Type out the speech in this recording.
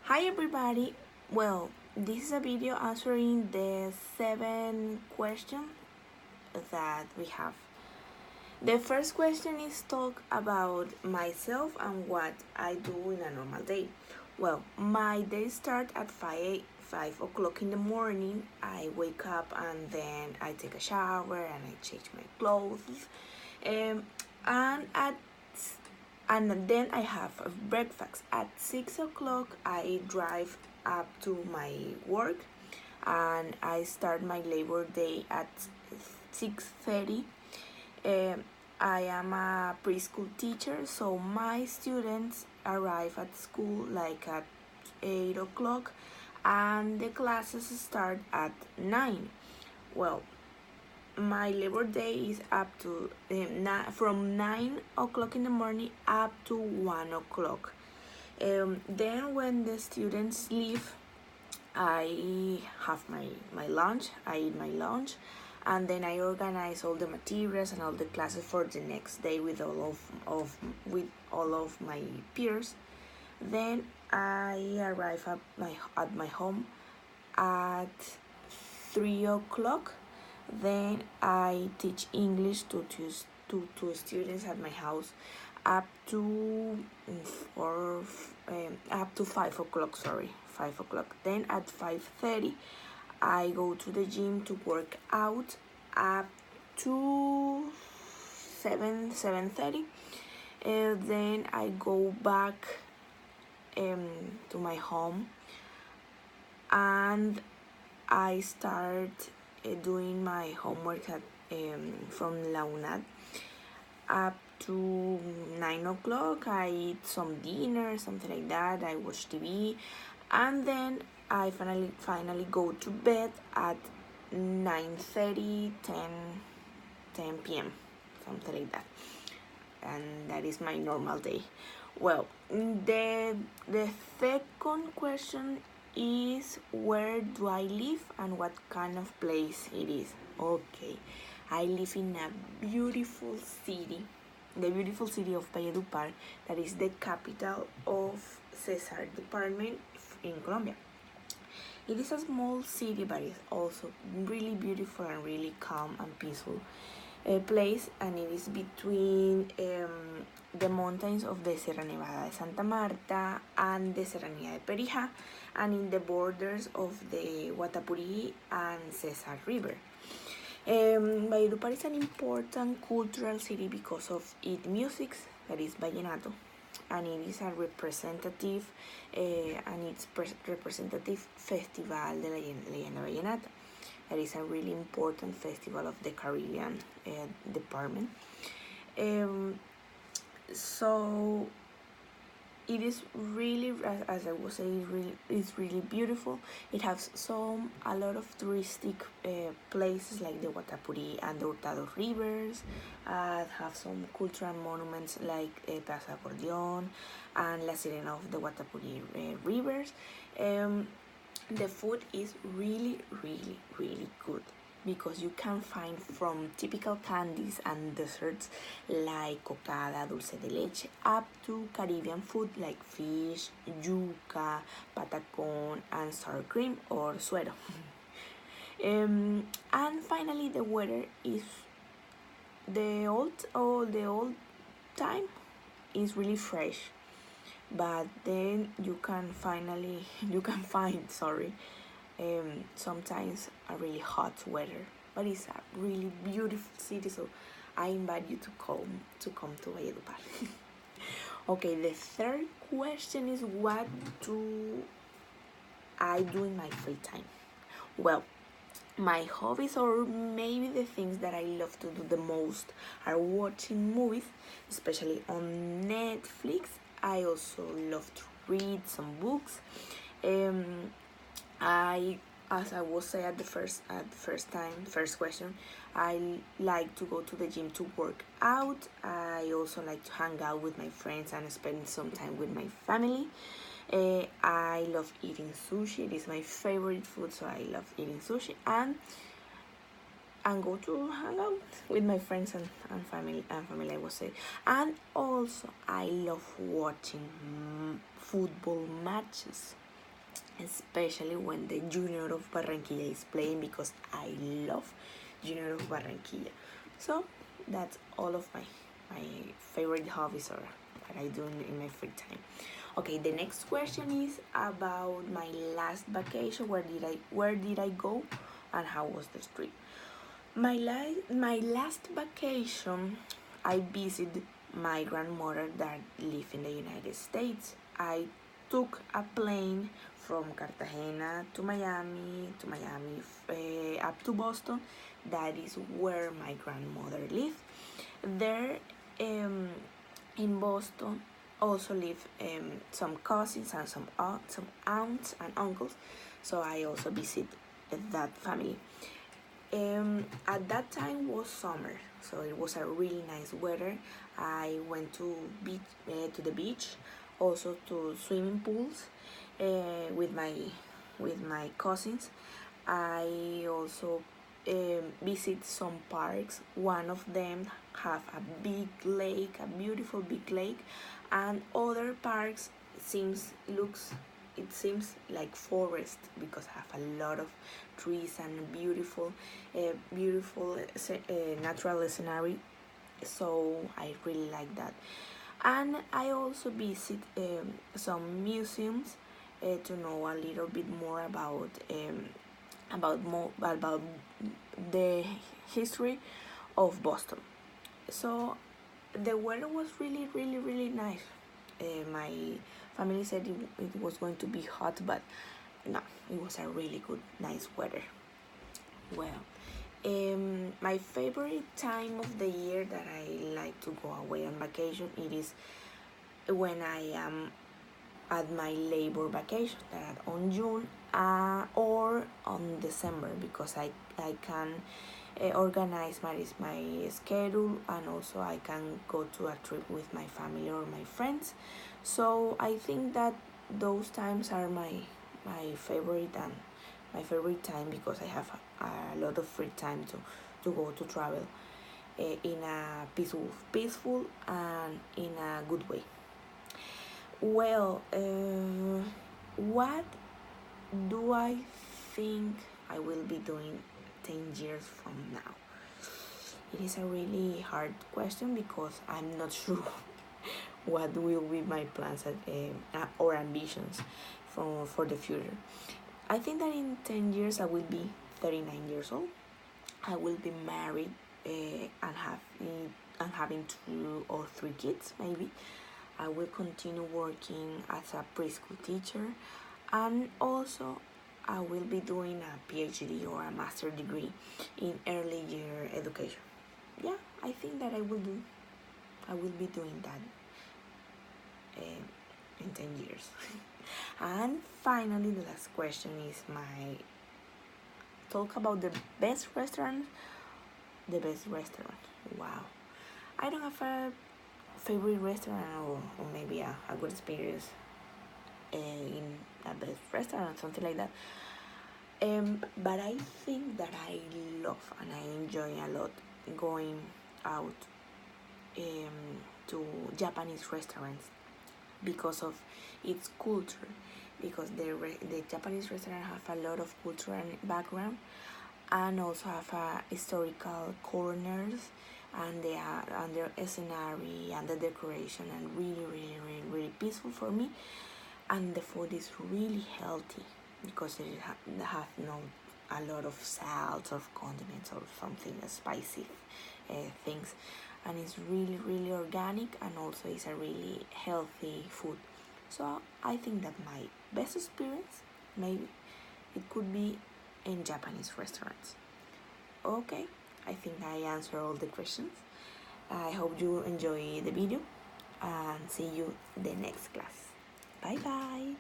Hi everybody. Well, this is a video answering the 7 questions that we have. The first question is talk about myself and what I do in a normal day. Well, my day starts at 5 o'clock in the morning. I wake up and then I take a shower and I change my clothes. Um, and at and then I have a breakfast. At 6 o'clock, I drive up to my work and I start my labor day at 6:30. I am a preschool teacher, so my students arrive at school like at 8 o'clock and the classes start at 9. Well, my labor day is up to from 9 o'clock in the morning up to 1 o'clock. Then when the students leave, I have my lunch, I eat my lunch, and then I organize all the materials and all the classes for the next day with all of my peers. Then I arrive at my home at 3 o'clock. Then I teach English to students at my house up to up to 5 o'clock. Sorry, 5 o'clock. Then at 5:30, I go to the gym to work out up to 7:30. Then I go back to my home and I start doing my homework from La UNAD up to 9 o'clock. I eat some dinner, something like that. I watch TV, and then I finally go to bed at 9:30, 10 p.m., something like that. And that is my normal day. Well, the second question is where do I live and what kind of place it is. Okay, I live in a beautiful city, the beautiful city of Valledupar, that is the capital of Cesar department in Colombia. It is a small city, but it's also really beautiful and really calm and peaceful place, and it is between the mountains of the Sierra Nevada de Santa Marta and the Serranía de Perijá, and in the borders of the Guatapuri and Cesar River. Valledupar is an important cultural city because of its music, that is vallenato, and it is a representative representative festival de la leyenda vallenata. That is a really important festival of the Caribbean department. So it is really, as I was saying, it's really beautiful. It has a lot of touristic places like the Guatapuri and the Hurtado rivers. Have some cultural monuments like Plaza Acordeón and La Sirena of the Guatapuri rivers. The food is really good because you can find from typical candies and desserts like cocada, dulce de leche, up to Caribbean food like fish, yuca, patacón, and sour cream or suero. And finally, the weather is the old time is really fresh, but then you can find sometimes a really hot weather, but it's a really beautiful city, so I invite you to come to Valledupar. Okay, the third question is what do I do in my free time? Well, my hobbies, or maybe the things that I love to do the most, are watching movies, especially on Netflix. I also love to read some books. As I was saying at the first question, I like to go to the gym to work out. I also like to hang out with my friends and spend some time with my family. I love eating sushi. It is my favorite food, so I love eating sushi and go to hang out with my friends and family I would say. And also I love watching football matches. especially when the Junior of Barranquilla is playing, because I love Junior of Barranquilla. So that's all of my favorite hobbies or what I do in my free time. Okay, the next question is about my last vacation. Where did I go, and how was the trip? My last vacation, I visited my grandmother that live in the United States. I took a plane from Cartagena to Miami, up to Boston. That is where my grandmother lived. There, in Boston, also live some cousins and some aunts and uncles. So I also visit that family. At that time was summer, so it was a really nice weather. I went to the beach, also to swimming pools with my cousins. I also visit some parks. One of them have a big lake, a beautiful big lake, and other parks seems like forest, because have a lot of trees and beautiful natural scenery. So I really like that. And I also visit some museums to know a little bit more about the history of Boston. So the weather was really nice. My family said it was going to be hot, but no, it was a really good, nice weather. Well, my favorite time of the year that I like to go away on vacation, it is when I am at my labor vacation, that on June or on December, because I can organize my schedule, and also I can go to a trip with my family or my friends. So I think that those times are my favorite, and my favorite time, because I have a lot of free time to go to travel in a peaceful and in a good way. Well, what do I think I will be doing 10 years from now? It is a really hard question, because I'm not sure what will be my plans or ambitions for the future. I think that in 10 years I will be 39 years old. I will be married and having 2 or 3 kids, maybe. I will continue working as a preschool teacher, and also I will be doing a PhD or a master degree in early year education. Yeah, I think that I will be doing that in 10 years. And finally, the last question is my talk about the best restaurant. The best restaurant. Wow. I don't have a favorite restaurant, or maybe a good experience in a best restaurant, something like that. But I think that I love and I enjoy a lot going out to Japanese restaurants, because of its culture, because the Japanese restaurant have a lot of cultural background, and also have historical corners, and they are under scenery and the decoration, and really peaceful for me. And the food is really healthy, because it have no a lot of salt or condiments or something spicy things, and it's really organic, and also it's a really healthy food. So I think that my best experience, maybe it could be in Japanese restaurants. Okay, I think I answered all the questions. I hope you enjoy the video, and see you the next class. Bye bye.